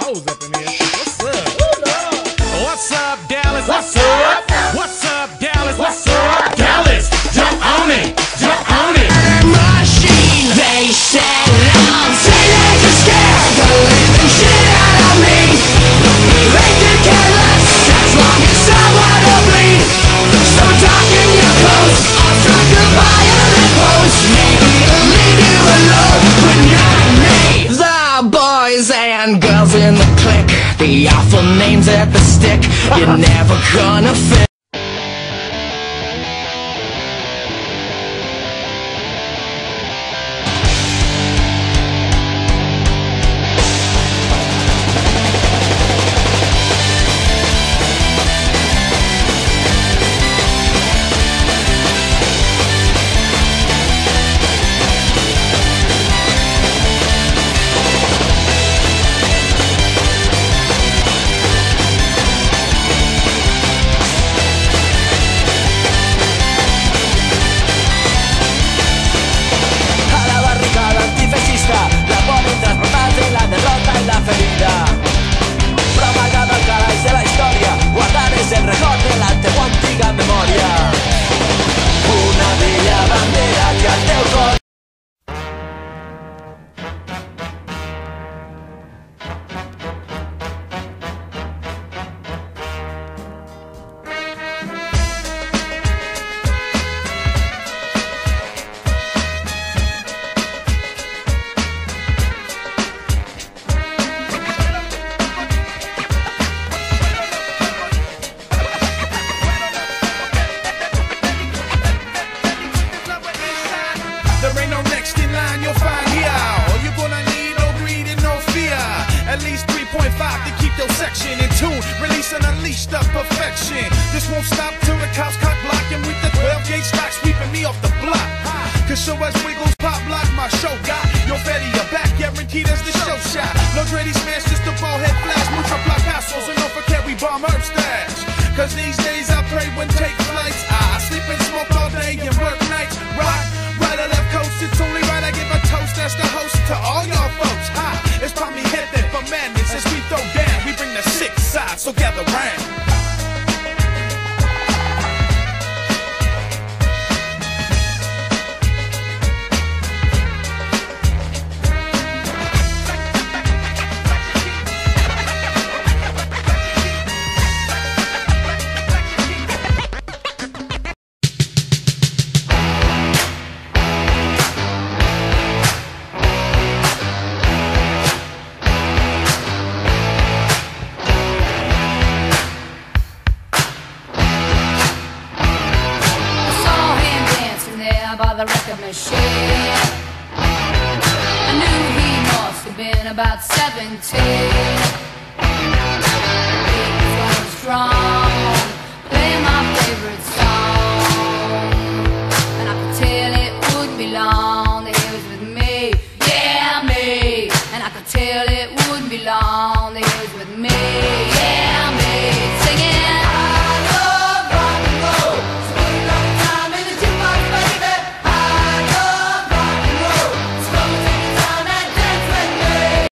hoes up in here. What's up, Dallas? What's up? What's up, Dallas? What's up, Dallas? Jump on it, jump on it. Machine, they said I'm teenage and scared the living shit out of me. They could care less as long as someone to bleed. So talking your clothes, I'll talk a violent pose. Maybe I'll leave you alone, but not me. The boys and girls in the clique, the awful names at the stick. You're never gonna fit. There ain't no next in line you'll find here. All you're gonna need, no greed and no fear. At least 3.5 to keep your section in tune. Release and unleash the perfection. This won't stop till the cops cock blocking with the 12-gauge stock sweeping me off the block. Cause so as wiggles pop block, my show got your fatty, your back guaranteed as the show shot. No Dreddy smash, just a ball head flash. Mucha placazos and don't forget we bomb herb stash. Cause these days I pray when take flights. I sleep and smoke all day and work nights. Rock, right or left coast, it's only right I give a toast as the host to all y'all folks. Hi, it's probably headed for madness as we throw down. We bring the sick side, so gather round. By the record machine, I knew he must have been about 17. He was strong.